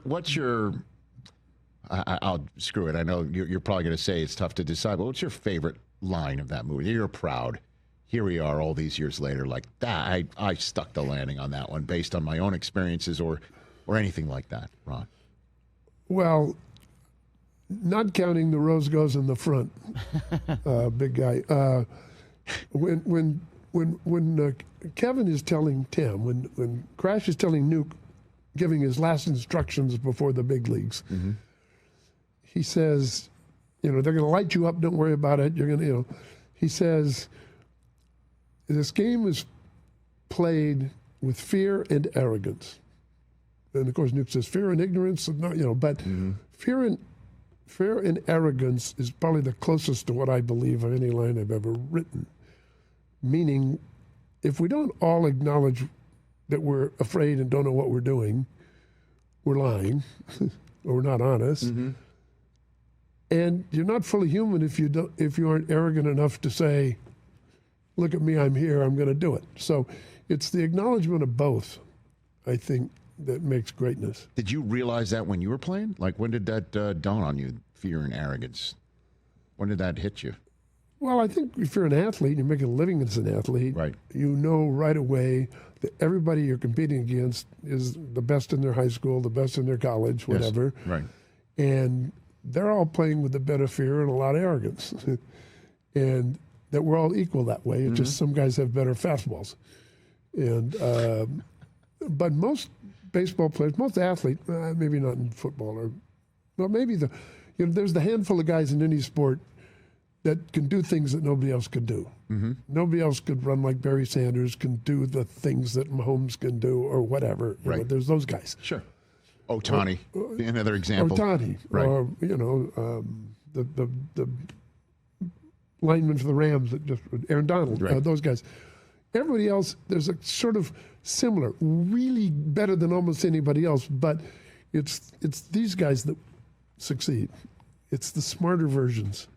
what's your? I'll screw it. I know you're probably going to say it's tough to decide, but what's your favorite line of that movie? You're proud. Here we are, all these years later. Like that, I stuck the landing on that one based on my own experiences or anything like that, Ron. Well, not counting the Rose goes in the front, big guy. When Kevin is telling Tim, when Crash is telling Nuke, giving his last instructions before the big leagues, he says, they're going to light you up. Don't worry about it. You're going to, he says, this game is played with fear and arrogance. And of course, Nuke says fear and ignorance, but fear and arrogance is probably the closest to what I believe of any line I've ever written. Meaning, if we don't all acknowledge that we're afraid and don't know what we're doing, we're lying, or we're not honest. And you're not fully human if you aren't arrogant enough to say, look at me, I'm here, I'm going to do it. So it's the acknowledgement of both, I think, that makes greatness. Did you realize that when you were playing? Like, when did that dawn on you, fear and arrogance? When did that hit you? Well, I think if you're an athlete, you're making a living as an athlete, right? You know right away that everybody you're competing against is the best in their high school, the best in their college, whatever. Yes, right. And they're all playing with a bit of fear and a lot of arrogance. And that we're all equal that way. It's just some guys have better fastballs. And but most baseball players, most athletes, maybe not in football, well, maybe there's the handful of guys in any sport that can do things that nobody else could do. Nobody else could run like Barry Sanders, can do the things that Mahomes can do, or whatever. Right. There's those guys. Sure. Ohtani, another example. Ohtani, right. Or the lineman for the Rams, that just Aaron Donald, right. Those guys. Everybody else, there's a sort of similar, really better than almost anybody else, but it's these guys that succeed. It's the smarter versions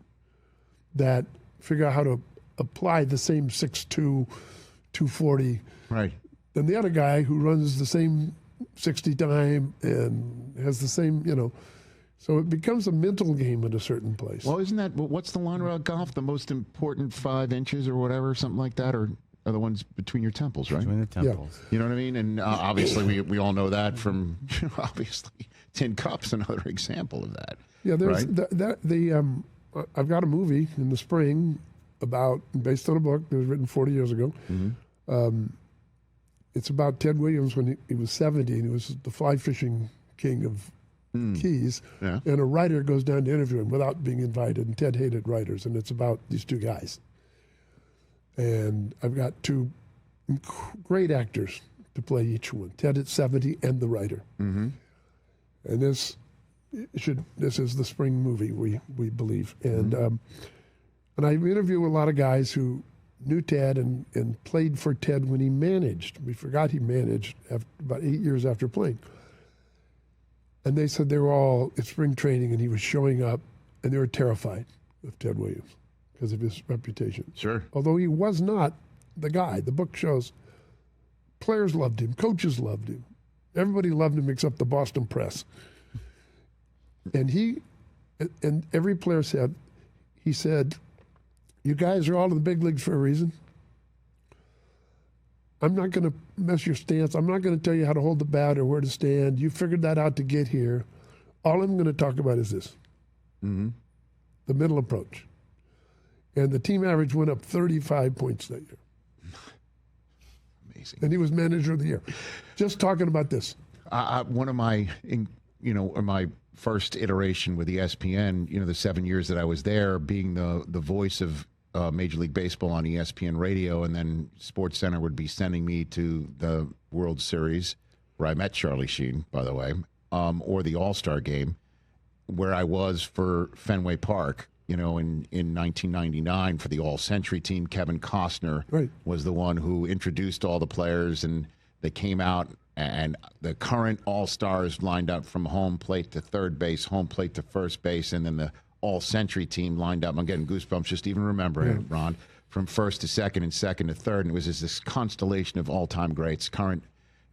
that figure out how to apply the same 6'2", 240. Right. Than the other guy who runs the same 60 time and has the same, So it becomes a mental game at a certain place. Well, isn't that, what's the line about golf? The most important 5 inches or whatever, something like that, or are the ones between your temples, right? Between the temples. Yeah. You know what I mean? And obviously we all know that from, obviously, Tin Cup's another example of that. Yeah, there's right? I've got a movie in the spring based on a book that was written 40 years ago. It's about Ted Williams when he was 70, and he was the fly fishing king of Keys. Yeah. And a writer goes down to interview him without being invited, and Ted hated writers, and it's about these two guys. And I've got 2 great actors to play each one, Ted at 70 and the writer. And this is the spring movie, we believe. And and I interview a lot of guys who knew Ted and played for Ted when he managed. We forgot he managed about 8 years after playing. And they said they were all at spring training and he was showing up, and they were terrified of Ted Williams because of his reputation. Sure. Although he was not the guy. The book shows players loved him, coaches loved him. Everybody loved him except the Boston press. And every player he said, you guys are all in the big leagues for a reason. I'm not going to mess your stance. I'm not going to tell you how to hold the bat or where to stand. You figured that out to get here. All I'm going to talk about is this, the mental approach. And the team average went up 35 points that year. Amazing. And he was manager of the year. Just talking about this. One of my, my first iteration with ESPN, the 7 years that I was there, being the voice of Major League Baseball on ESPN Radio, and then SportsCenter would be sending me to the World Series, where I met Charlie Sheen, by the way, or the All-Star Game, where I was for Fenway Park, in 1999 for the All-Century team. Kevin Costner was the one who introduced all the players, and they came out, and the current All-Stars lined up from home plate to third base, home plate to first base, and then the All-Century team lined up. I'm getting goosebumps just even remembering it, Ron, from first to second and second to third. And it was just this constellation of all-time greats, current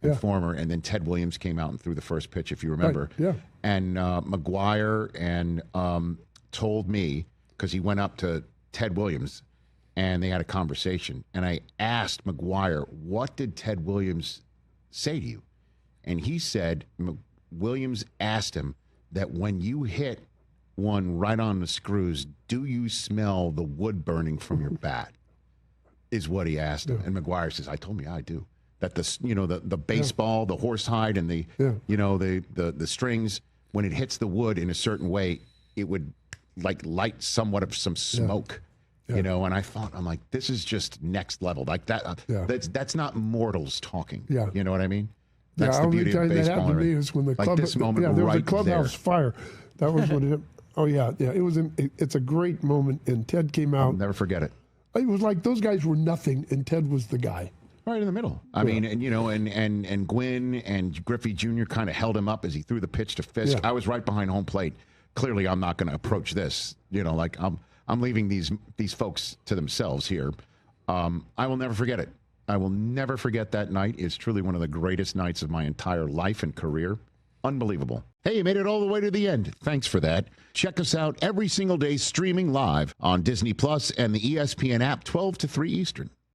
informer, and then Ted Williams came out and threw the first pitch, if you remember. Right. Yeah. And McGuire and told me, because he went up to Ted Williams and they had a conversation, and I asked McGuire, what did Ted Williams say to you? And he said, Williams asked him that when you hit one right on the screws, do you smell the wood burning from your bat? Is what he asked him. And McGuire says, I told me I do. That the baseball, the horsehide, and the strings, when it hits the wood in a certain way, it would like light somewhat of some smoke. And I thought, I'm like, this is just next level. Like that. That's not mortals talking. Yeah. You know what I mean? That's the only beauty of time that baseball. happened to me is when the like club, this moment there was a right clubhouse there. fire. That was when it. Oh yeah. It was. It's a great moment, and Ted came out. I'll never forget it. It was like those guys were nothing, and Ted was the guy. Right in the middle. I mean, and Gwynn and Griffey Jr. kind of held him up as he threw the pitch to Fisk. I was right behind home plate. Clearly, I'm not going to approach this. Like I'm leaving these folks to themselves here. I will never forget it. I will never forget that night. It's truly one of the greatest nights of my entire life and career. Unbelievable. Hey, you made it all the way to the end. Thanks for that. Check us out every single day streaming live on Disney Plus and the ESPN app 12 to 3 Eastern.